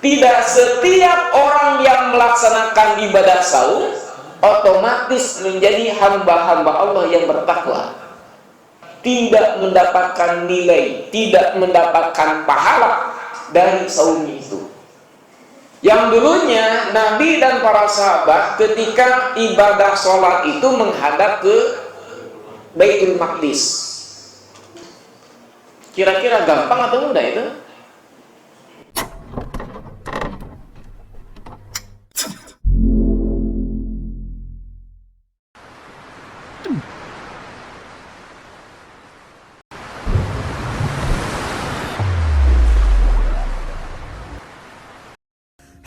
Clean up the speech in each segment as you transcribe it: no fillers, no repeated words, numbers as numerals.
Tidak setiap orang yang melaksanakan ibadah saum otomatis menjadi hamba-hamba Allah yang bertakwa. Tidak mendapatkan nilai, tidak mendapatkan pahala dari saum itu. Yang dulunya Nabi dan para sahabat ketika ibadah sholat itu menghadap ke Baitul Maqdis. Kira-kira gampang atau mudah itu?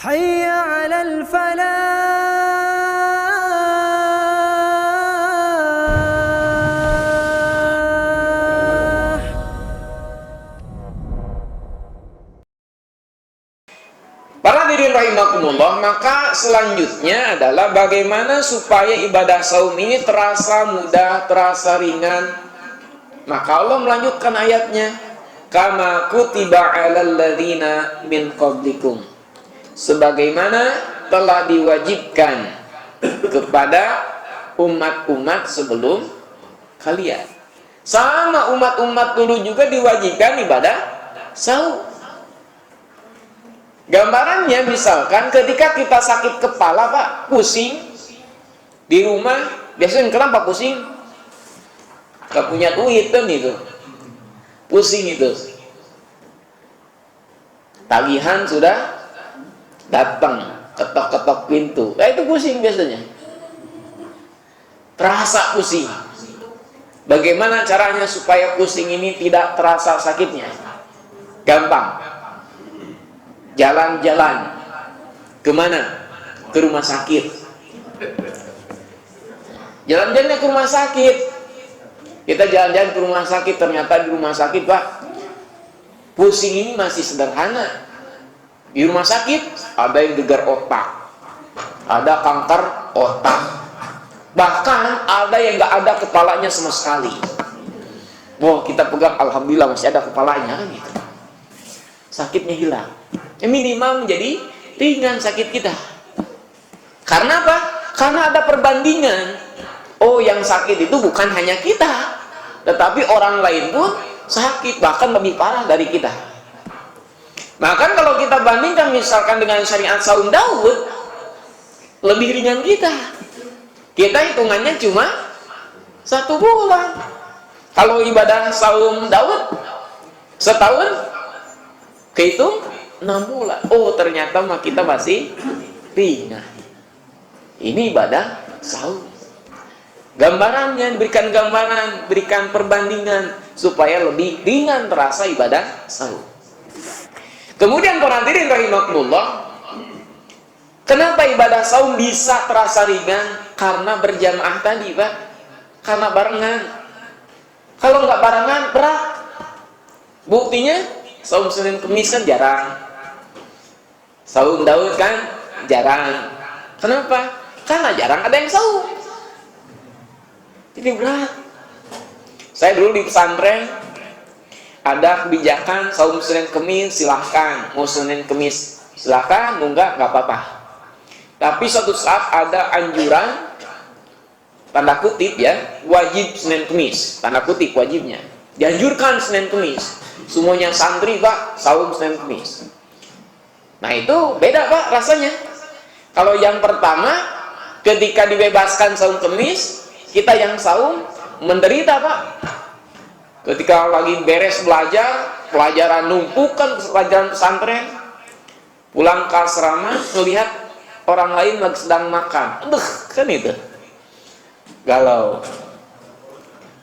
حي على الفلاح. Para hadirin rahimakumullah, maka selanjutnya adalah bagaimana supaya ibadah saum ini terasa mudah, terasa ringan. Maka Allah melanjutkan ayatnya, kama kutiba 'alal ladzina min qablikum, sebagaimana telah diwajibkan kepada umat-umat sebelum kalian. Sama umat-umat dulu juga diwajibkan ibadah saum. Gambarannya misalkan ketika kita sakit kepala, Pak, pusing di rumah, biasanya kenapa pusing? Gak punya duit kan itu, pusing itu. Tagihan sudah datang, ketok-ketok pintu, nah itu pusing biasanya, terasa pusing. Bagaimana caranya supaya pusing ini tidak terasa sakitnya? Gampang, jalan-jalan. Kemana? Ke rumah sakit. Jalan-jalannya ke rumah sakit. Kita jalan-jalan ke rumah sakit, ternyata di rumah sakit, Pak, pusing ini masih sederhana. Di rumah sakit ada yang gegar otak, ada kanker otak, bahkan ada yang nggak ada kepalanya sama sekali. Wah, kita pegang, alhamdulillah masih ada kepalanya kan gitu. Sakitnya hilang. Minimal menjadi ringan sakit kita. Karena apa? Karena ada perbandingan. Oh, yang sakit itu bukan hanya kita, tetapi orang lain pun sakit, bahkan lebih parah dari kita. Maka kalau kita bandingkan misalkan dengan syariat saum Daud, lebih ringan kita. Kita hitungannya cuma 1 bulan. Kalau ibadah saum Daud setahun, kehitung 6 bulan. Oh, ternyata mah kita masih ringan. Ini ibadah saum. Gambarannya, berikan gambaran, berikan perbandingan supaya lebih ringan terasa ibadah saum. Kemudian para hadirin rahimakumullah, kenapa ibadah saum bisa terasa ringan? Karena berjamaah tadi, Pak. Karena barengan. Kalau nggak barengan, berat. Buktinya, saum Senin Kemis kan jarang. Saum Daud kan jarang. Kenapa? Karena jarang ada yang saum. Jadi berat. Saya dulu di pesantren, ada kebijakan saum Senin Kemis silahkan, mau Senin Kemis silahkan, mau enggak apa-apa. Tapi suatu saat ada anjuran, tanda kutip ya, wajib Senin Kemis, tanda kutip wajibnya, dianjurkan Senin Kemis. Semuanya santri, Pak, saum Senin Kemis. Nah itu beda, Pak, rasanya. Kalau yang pertama, ketika dibebaskan saum Kemis, kita yang saum menderita, Pak. Ketika lagi beres belajar, pelajaran numpukan pelajaran pesantren, pulang ke asrama, melihat orang lain lagi sedang makan. Aduh, kan itu galau.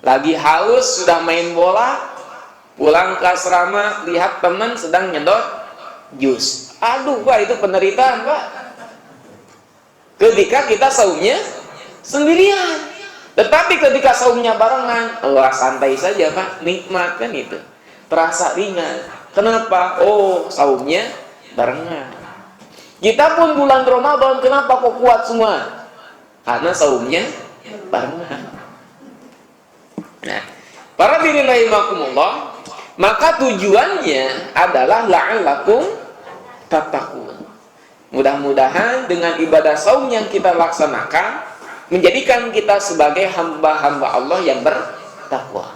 Lagi haus, sudah main bola, pulang ke asrama, lihat teman sedang nyedot jus. Aduh, Pak, itu penderitaan, Pak. Ketika kita saumnya sendirian. Tetapi ketika saumnya barengan, wah santai saja, Pak, nikmat kan itu, terasa ringan. Kenapa? Oh, saumnya barengan. Kita pun bulan Ramadan, kenapa kok kuat semua? Karena saumnya barengan. Nah, para hadirin rahimakumullah, maka tujuannya adalah la'allakum tattaqun. Mudah-mudahan dengan ibadah saum yang kita laksanakan menjadikan kita sebagai hamba-hamba Allah yang bertakwa.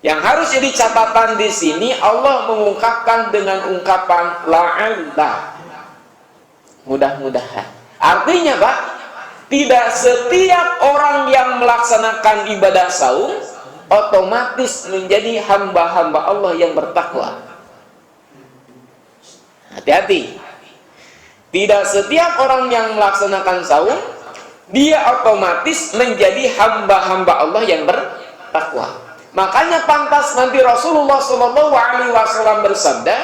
Yang harus jadi catatan di sini, Allah mengungkapkan dengan ungkapan la'alla, mudah-mudahan. Artinya, Pak, tidak setiap orang yang melaksanakan ibadah saum otomatis menjadi hamba-hamba Allah yang bertakwa. Hati-hati. Tidak setiap orang yang melaksanakan saum dia otomatis menjadi hamba-hamba Allah yang bertakwa. Makanya pantas nanti Rasulullah SAW bersabda,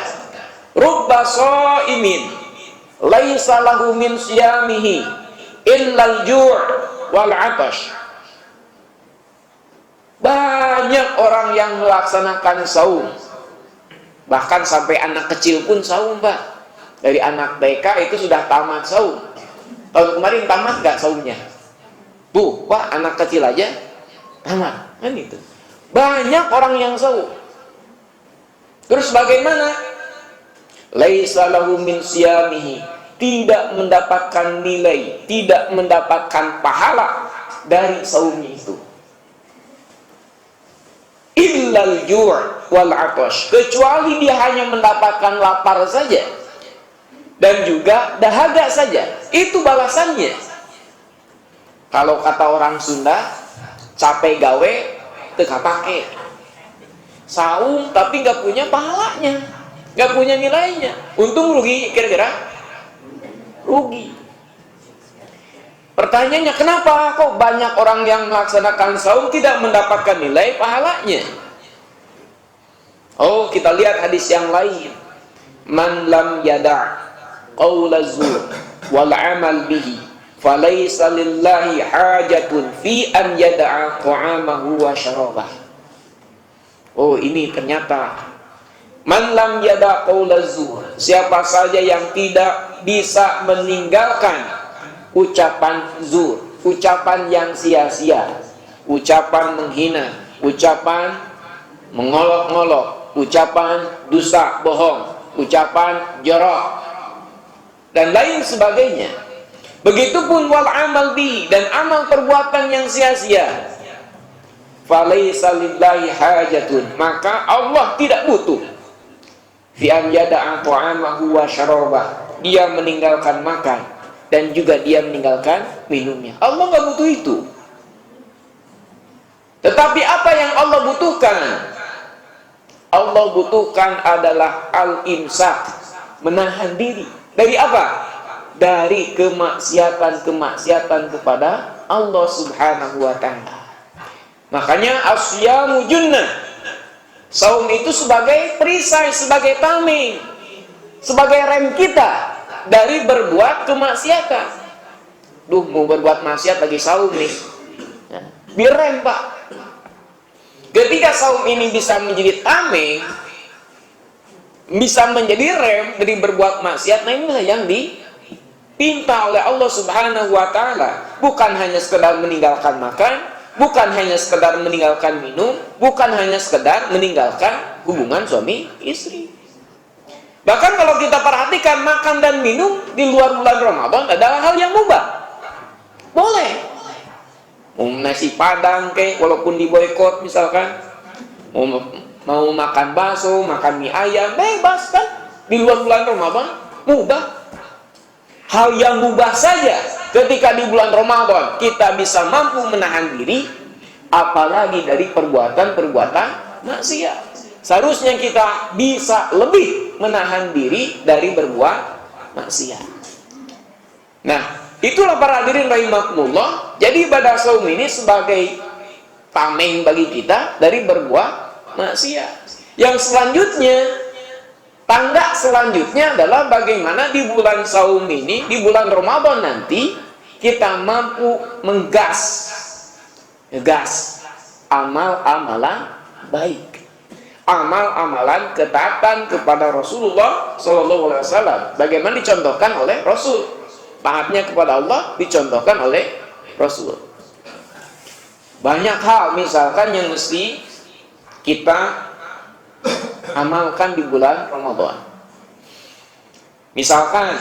"Rubba shaimin laisa lahu min siyamihi illal ju' wal 'atash." Banyak orang yang melaksanakan saum, bahkan sampai anak kecil pun saum, Pak. Dari anak TK itu sudah tamat saum. Tahun kemarin tamat gak saumnya? Bu, Pak, anak kecil aja tamat, kan itu. Banyak orang yang saum. Terus bagaimana? Laisa lahu min siyamihi, tidak mendapatkan nilai, tidak mendapatkan pahala dari saumnya itu. Illal ju' wal 'atash, kecuali dia hanya mendapatkan lapar saja dan juga dahaga saja. Itu balasannya. Kalau kata orang Sunda, capek gawe teka pake. Saum tapi nggak punya pahalanya, nggak punya nilainya. Untung rugi, kira-kira rugi. Pertanyaannya, kenapa kok banyak orang yang melaksanakan saum tidak mendapatkan nilai pahalanya? Oh, kita lihat hadis yang lain. Man lam yada' qaula zur wal amal bihi falaysa lillahi hajatun fi an yada'a ta'amahu wa syarabah. Oh, ini ternyata man lam yada' qaula zur, siapa saja yang tidak bisa meninggalkan ucapan zur, ucapan yang sia-sia, ucapan menghina, ucapan mengolok-ngolok, ucapan dusta, bohong, ucapan jorok dan lain sebagainya. Begitupun wal amal bi, dan amal perbuatan yang sia-sia. Falaisa lillahi hajatun, maka Allah tidak butuh fi an yada'a ta'amahu wa syarabah, dia meninggalkan makan dan juga dia meninggalkan minumnya. Allah nggak butuh itu. Tetapi apa yang Allah butuhkan? Allah butuhkan adalah al-imsak, menahan diri. Dari apa? Dari kemaksiatan-kemaksiatan kepada Allah Subhanahu wa ta'ala. Makanya asyamu junnah. Saum itu sebagai perisai, sebagai tameng, sebagai rem kita dari berbuat kemaksiatan. Duh, mau berbuat maksiat lagi saum nih. Biar rem, Pak. Ketika saum ini bisa menjadi tameng, bisa menjadi rem dari berbuat maksiat, nah inilah yang dipinta oleh Allah Subhanahu wa ta'ala. Bukan hanya sekedar meninggalkan makan, bukan hanya sekedar meninggalkan minum, bukan hanya sekedar meninggalkan hubungan suami istri. Bahkan kalau kita perhatikan, makan dan minum di luar bulan Ramadan adalah hal yang mubah. Boleh. Nasi padang kayak, walaupun diboikot misalkan, mau makan bakso, makan mie ayam, bebas kan? Di luar bulan Ramadan, mubah. Hal yang mubah saja ketika di bulan Ramadan kita bisa mampu menahan diri, apalagi dari perbuatan-perbuatan maksiat. Seharusnya kita bisa lebih menahan diri dari berbuat maksiat. Nah, itulah para hadirin rahimakumullah. Jadi ibadah saum ini sebagai tameng bagi kita dari berbuat maksiat. Yang selanjutnya, tangga selanjutnya adalah bagaimana di bulan saum ini, di bulan Ramadan nanti, kita mampu ngegas amal-amalan baik, amal-amalan ketaatan kepada Rasulullah SAW. Bagaimana dicontohkan oleh Rasul, taatnya kepada Allah dicontohkan oleh Rasul. Banyak hal misalkan yang mesti kita amalkan di bulan Ramadan. Misalkan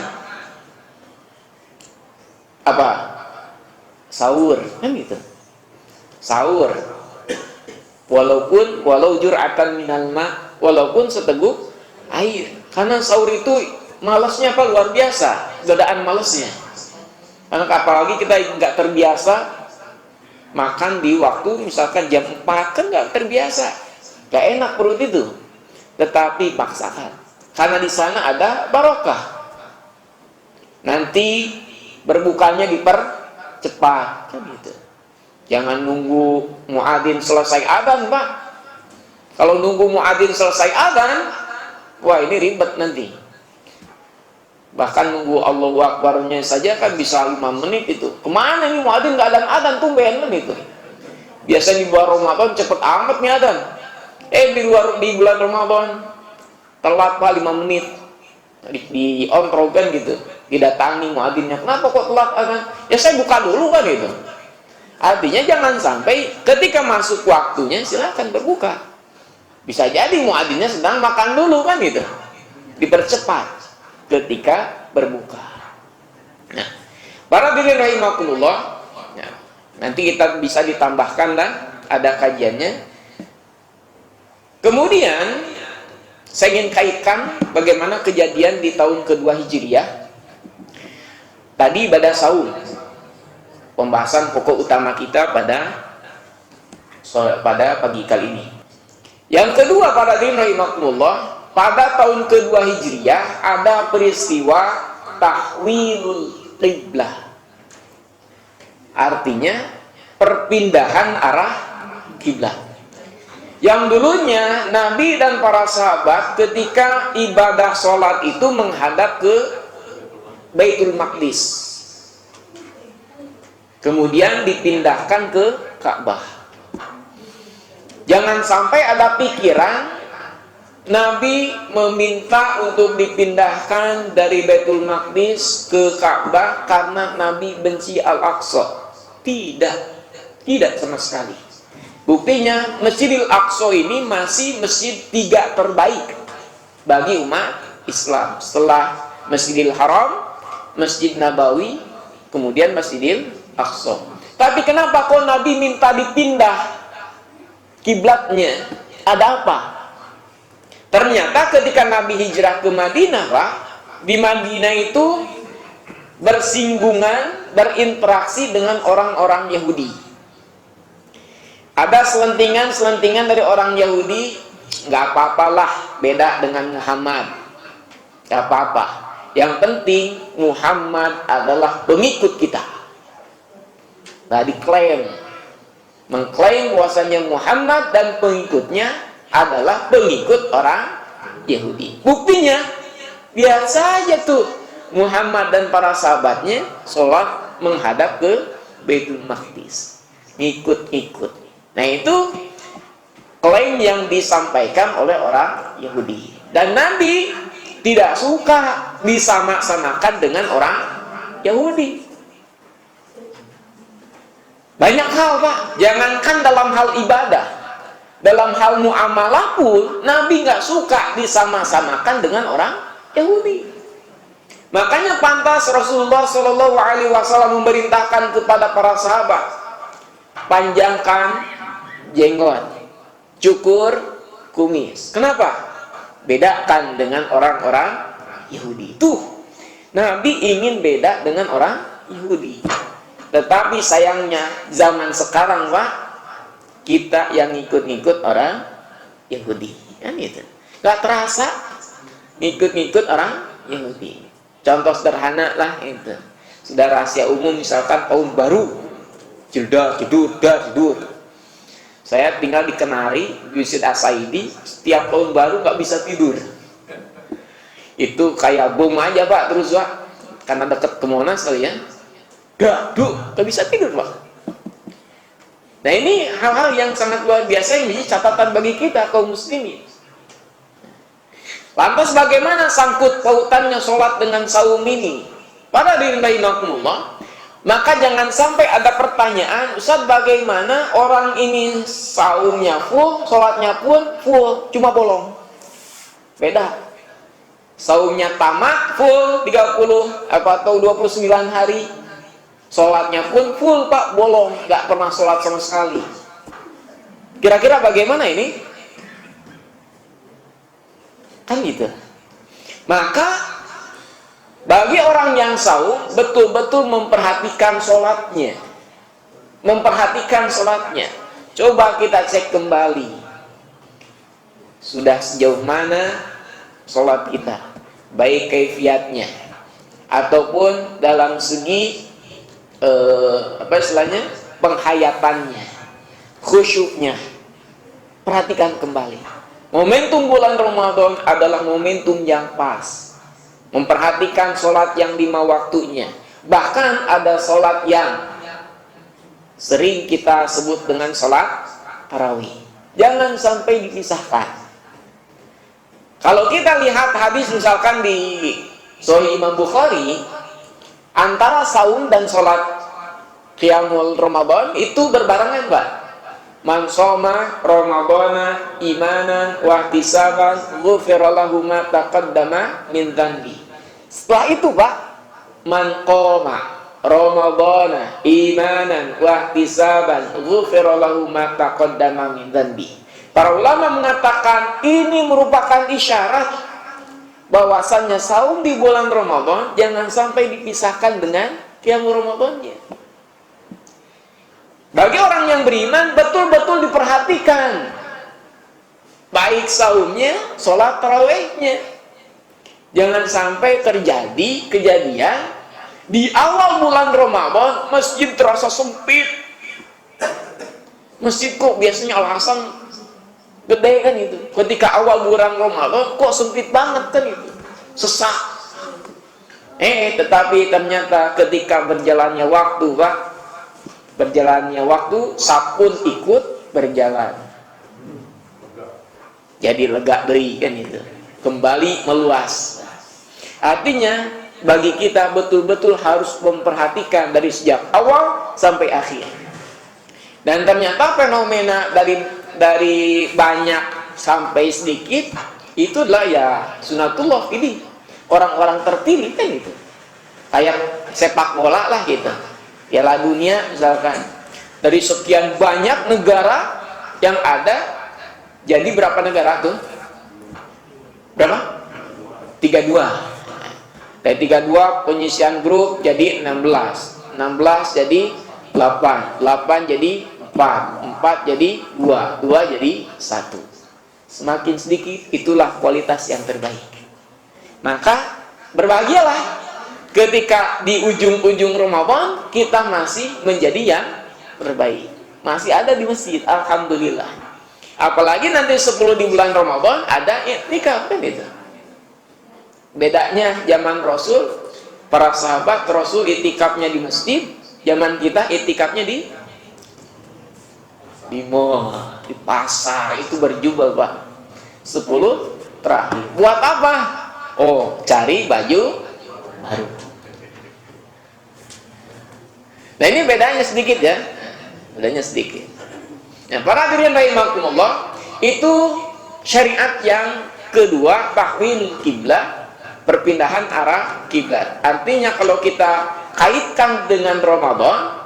apa? Sahur, kan gitu. Sahur. Walau jur'atan minal ma, walaupun seteguk air. Karena sahur itu malasnya apa? Luar biasa, godaan malasnya. Karena apalagi kita nggak terbiasa makan di waktu misalkan jam 4, kan nggak terbiasa, nggak enak perut itu. Tetapi paksakan, karena di sana ada barokah. Nanti berbukanya dipercepat, kan gitu. Jangan nunggu muadzin selesai adzan, Pak. Kalau nunggu muadzin selesai adzan, wah ini ribet nanti. Bahkan nunggu Allahu Akbarnya saja kan bisa 5 menit itu. Kemana ini muadzin nggak adzan tumben kan itu. Biasanya di bulan Ramadan cepet amat nih adzan. Di bulan Ramadan telat Pak 5 menit. Di on program gitu. Didatangi muadzinnya. Kenapa kok telat adzan? Ya saya buka dulu kan itu. Artinya jangan sampai ketika masuk waktunya silakan berbuka. Bisa jadi muadzinnya sedang makan dulu kan gitu. Dipercepat ketika berbuka. Nah, para hadirin rahimakumullah, ya, nanti kita bisa ditambahkan dan ada kajiannya. Kemudian saya ingin kaitkan bagaimana kejadian di tahun kedua Hijriah. Tadi ibadah saum, pembahasan pokok utama kita pada pagi kali ini. Yang kedua, para hadirin rahimakumullah, pada tahun kedua Hijriah ada peristiwa tahwilul qiblah. Artinya perpindahan arah kiblat. Yang dulunya Nabi dan para sahabat ketika ibadah sholat itu menghadap ke Baitul Maqdis, kemudian dipindahkan ke Ka'bah. Jangan sampai ada pikiran Nabi meminta untuk dipindahkan dari Baitul Maqdis ke Ka'bah karena Nabi benci Al-Aqsa. Tidak sama sekali. Buktinya Masjidil Aqsa ini masih masjid 3 terbaik bagi umat Islam setelah Masjidil Haram, Masjid Nabawi, kemudian Masjidil Aqsa. Tapi kenapa kok Nabi minta dipindah kiblatnya? Ada apa? Ternyata ketika Nabi hijrah ke Madinah, Pak, di Madinah itu bersinggungan, berinteraksi dengan orang-orang Yahudi. Ada selentingan-selentingan dari orang Yahudi, nggak apa-apalah beda dengan Muhammad, nggak apa-apa. Yang penting Muhammad adalah pengikut kita. Nah, mengklaim bahwasanya Muhammad dan pengikutnya adalah pengikut orang Yahudi. Buktinya biasa aja tuh Muhammad dan para sahabatnya sholat menghadap ke Baitul Maqdis, ngikut-ngikut. Nah, itu klaim yang disampaikan oleh orang Yahudi. Dan Nabi tidak suka disama-samakan dengan orang Yahudi. Banyak hal, Pak. Jangankan dalam hal ibadah, dalam hal muamalah pun Nabi nggak suka disama-samakan dengan orang Yahudi. Makanya pantas Rasulullah Shallallahu Alaihi Wasallam memerintahkan kepada para sahabat, panjangkan jenggot, cukur kumis. Kenapa? Bedakan dengan orang-orang Yahudi. Tuh, Nabi ingin beda dengan orang Yahudi. Tetapi sayangnya zaman sekarang, Pak, kita yang ngikut-ngikut orang Yahudi, kan itu. Gak terasa ngikut-ngikut orang Yahudi. Contoh sederhana lah itu. Sudah rahasia umum, misalkan tahun baru, jedar. Saya tinggal di Kenari, di Masjid As-Saidi, setiap tahun baru nggak bisa tidur. Itu kayak bom aja, Pak, terus, Pak. Karena dekat ke Monas kali ya. Nggak bisa tidur, Pak. Nah, ini hal-hal yang sangat luar biasa yang menjadi catatan bagi kita kaum muslimin. Lantas bagaimana sangkut pautannya sholat dengan saum ini? Para hadirin rahimakumullah, maka jangan sampai ada pertanyaan, Ustaz, bagaimana orang ini saumnya full, sholatnya pun full, cuma bolong. Beda. saumnya tamat full 30 atau 29 hari, sholatnya pun full Pak, bolong, nggak pernah sholat sama sekali. Kira-kira bagaimana ini? Kan gitu. Maka bagi orang yang saum, betul-betul memperhatikan sholatnya. Memperhatikan sholatnya. Coba kita cek kembali. Sudah sejauh mana sholat kita? Baik kaifiatnya, ataupun dalam segi penghayatannya, khusyuknya. Perhatikan kembali. Momentum bulan Ramadan adalah momentum yang pas. Memperhatikan sholat yang 5 waktunya. Bahkan ada sholat yang sering kita sebut dengan sholat tarawih. Jangan sampai dipisahkan. Kalau kita lihat hadis misalkan di Sahih Imam Bukhari, antara saum dan sholat qiyamul Ramadan itu berbarengan Pak. Man shoma ramadhana imanan wa ihtisaban ghufira lahu ma taqaddama min dhanbi. Setelah itu Pak, man qoma ramadhana imanan wa ihtisaban ghufira lahu ma taqaddama min dhanbi. Para ulama mengatakan ini merupakan isyarat bahwasannya saum di bulan Ramadan jangan sampai dipisahkan dengan qiyamul Ramadannya. Bagi orang yang beriman betul-betul diperhatikan baik saumnya, sholat tarawihnya. Jangan sampai terjadi kejadian di awal bulan Ramadan masjid terasa sempit. Masjid kok biasanya alasan gede kan itu. Ketika awal bulan Ramadan kok sempit banget kan itu. Sesak. Tetapi ternyata ketika berjalannya waktu Pak, berjalannya waktu, sabun ikut berjalan. Jadi lega deui kan itu. Kembali meluas. Artinya bagi kita betul-betul harus memperhatikan dari sejak awal sampai akhir. Dan ternyata fenomena dari banyak sampai sedikit itu adalah ya sunatullah ini. Orang-orang terpilih kan itu. Kayak sepak bola lah gitu. Piala Dunia misalkan, dari sekian banyak negara yang ada, jadi berapa negara tuh? Berapa? 32. Dari 32 penyisian grup jadi 16. 16 jadi 8. 8 jadi 4. 4 jadi 2. 2 jadi 1. Semakin sedikit, itulah kualitas yang terbaik. Maka berbahagialah ketika di ujung-ujung Ramadan kita masih menjadi yang terbaik, masih ada di masjid, alhamdulillah. Apalagi nanti 10 di bulan Ramadan ada iktikaf kan itu. Bedanya zaman Rasul, para sahabat Rasul iktikafnya di masjid, zaman kita iktikafnya di mall, di pasar, itu berjubel Pak. 10 terakhir. Buat apa? Oh, cari baju baru. Nah ini bedanya sedikit ya, bedanya sedikit. Nah, para hadirin rahimakumullah, itu syariat yang kedua, tahwil kiblat, perpindahan arah kiblat. Artinya kalau kita kaitkan dengan Ramadan,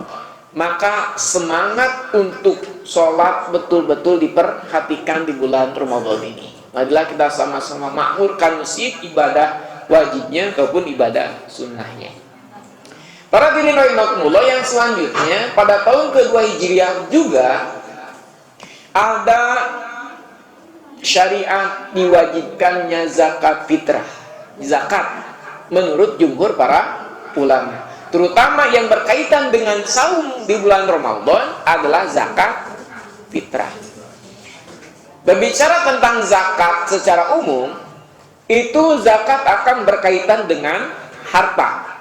maka semangat untuk sholat betul-betul diperhatikan di bulan Ramadan ini. Marilah kita sama-sama makmurkan masjid, ibadah wajibnya ataupun ibadah sunnahnya. Para hadirin rahimakumullah, yang selanjutnya pada tahun kedua Hijriah juga ada syariat diwajibkannya zakat fitrah. Zakat menurut jumhur para ulama, terutama yang berkaitan dengan saum di bulan Ramadan adalah zakat fitrah. Berbicara tentang zakat secara umum, itu zakat akan berkaitan dengan harta.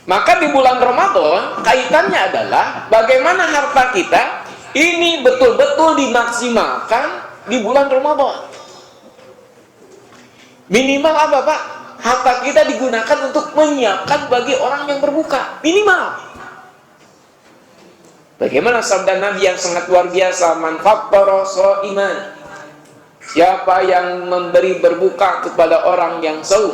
Maka di bulan Ramadan kaitannya adalah bagaimana harta kita ini betul-betul dimaksimalkan di bulan Ramadan. Minimal apa Pak? Harta kita digunakan untuk menyiapkan bagi orang yang berbuka. Minimal. Bagaimana sabda Nabi yang sangat luar biasa, man fattara shaiman Siapa yang memberi berbuka kepada orang yang saum,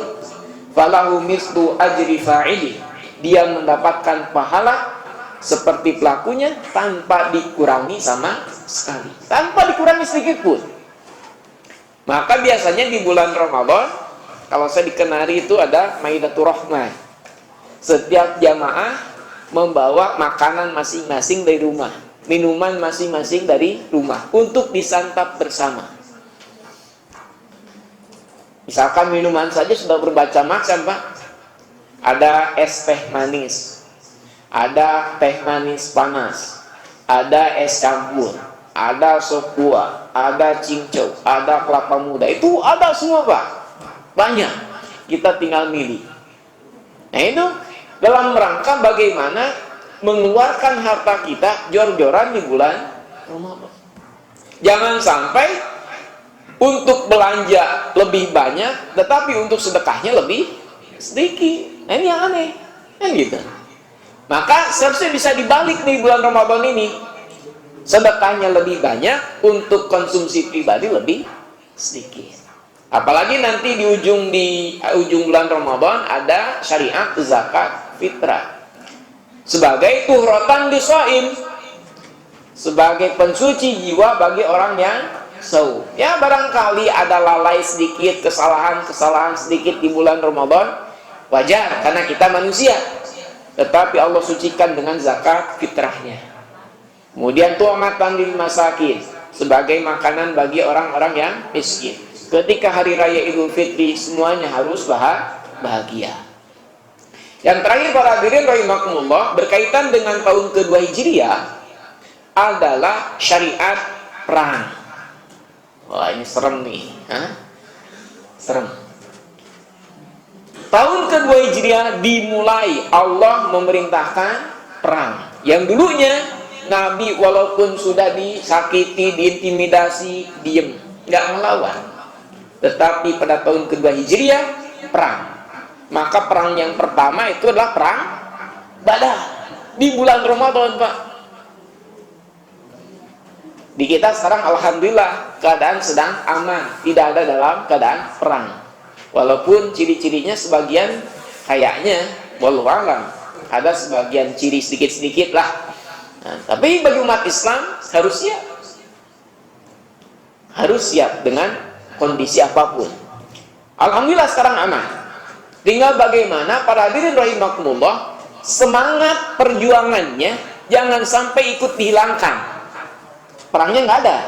falahu mislu ajri fa'ili, dia mendapatkan pahala seperti pelakunya tanpa dikurangi sama sekali, tanpa dikurangi sedikit pun. Maka biasanya di bulan Ramadan, kalau saya di Kenari itu ada Maidatul Rahmah. Setiap jamaah membawa makanan masing-masing dari rumah, minuman masing-masing dari rumah untuk disantap bersama. Misalkan minuman saja sudah bermacam-macam, Pak. Ada es teh manis, ada teh manis panas, ada es campur, ada sop buah, ada cincau, ada kelapa muda. Itu ada semua, Pak. Banyak. Kita tinggal milih. Nah, itu dalam rangka bagaimana mengeluarkan harta kita jor-joran di bulan Ramadan. Jangan sampai untuk belanja lebih banyak, tetapi untuk sedekahnya lebih sedikit. Nah, ini yang aneh. Kan gitu. Maka seharusnya bisa dibalik nih bulan Ramadan ini. Sedekahnya lebih banyak, untuk konsumsi pribadi lebih sedikit. Apalagi nanti di ujung bulan Ramadan ada syariat zakat fitrah sebagai tuhratan lisaim, sebagai pensuci jiwa bagi orang yang saum. Ya, barangkali ada lalai sedikit, kesalahan sedikit di bulan Ramadan, wajar karena kita manusia. Tetapi Allah sucikan dengan zakat fitrahnya. Kemudian tu'matan lil masakin, sebagai makanan bagi orang-orang yang miskin. Ketika hari raya Idul Fitri semuanya harus bahagia. Yang terakhir para hadirin rahimakumullah, berkaitan dengan tahun kedua Hijriah adalah syariat perang. Wah, ini serem nih. Serem. Tahun kedua Hijriah dimulai Allah memerintahkan perang. Yang dulunya Nabi walaupun sudah disakiti, diintimidasi, diem, nggak melawan. Tetapi pada tahun kedua Hijriah perang. Maka perang yang pertama itu adalah perang Badar di bulan Ramadan, Pak. Di kita sekarang alhamdulillah keadaan sedang aman, tidak ada dalam keadaan perang. Walaupun ciri-cirinya sebagian kayaknya wallahu alam ada sebagian ciri sedikit-sedikit lah. Nah, tapi bagi umat Islam harus siap dengan kondisi apapun. Alhamdulillah sekarang aman. Tinggal bagaimana para hadirin rahimakumullah, semangat perjuangannya jangan sampai ikut dihilangkan. Perangnya nggak ada,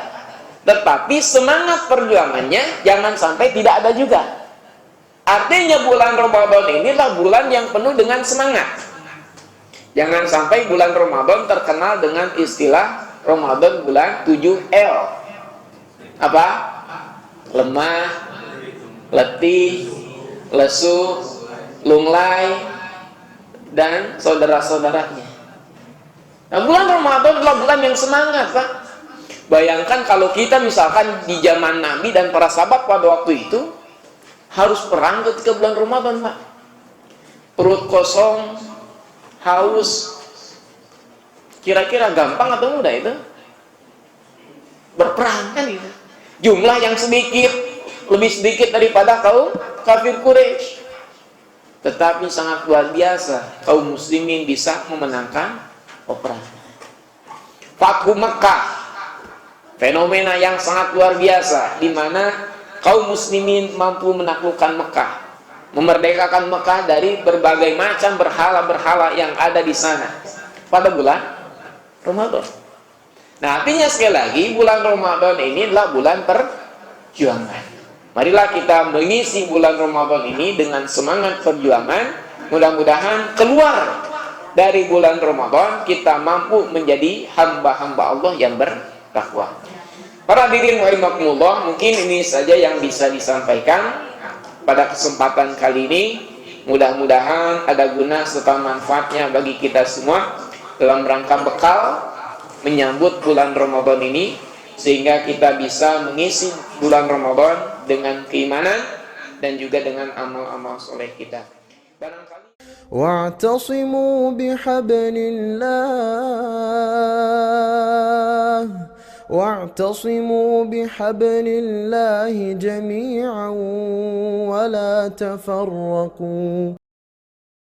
tetapi semangat perjuangannya jangan sampai tidak ada juga. Artinya bulan Ramadan inilah bulan yang penuh dengan semangat. Jangan sampai bulan Ramadan terkenal dengan istilah Ramadan bulan 7L. Apa? Lemah, letih, lesu, lunglai, dan saudara-saudaranya. Nah, bulan Ramadan adalah bulan yang semangat, Pak. Bayangkan kalau kita misalkan di zaman Nabi dan para sahabat pada waktu itu harus perang ketika bulan Ramadan, Pak. Perut kosong, haus, kira-kira gampang atau mudah itu? Berperang kan itu. Jumlah yang sedikit, lebih sedikit daripada kaum kafir Quraisy. Tetapi sangat luar biasa kaum muslimin bisa memenangkan peperangan. Fathu Mekah, fenomena yang sangat luar biasa di mana kaum muslimin mampu menaklukkan Mekah, memerdekakan Mekah dari berbagai macam berhala-berhala yang ada di sana pada bulan Ramadan. Nah, artinya sekali lagi bulan Ramadan ini adalah bulan perjuangan. Marilah kita mengisi bulan Ramadan ini dengan semangat perjuangan. Mudah-mudahan keluar dari bulan Ramadan kita mampu menjadi hamba-hamba Allah yang bertakwa. Para hadirin rahimakumullah, mungkin ini saja yang bisa disampaikan pada kesempatan kali ini. Mudah-mudahan ada guna serta manfaatnya bagi kita semua dalam rangka bekal menyambut bulan Ramadan ini, sehingga kita bisa mengisi bulan Ramadan dengan keimanan dan juga dengan amal-amal soleh kita. Barangkali wa'tasimu bihablillah واعتصموا بحبل الله جميعا ولا تفرقوا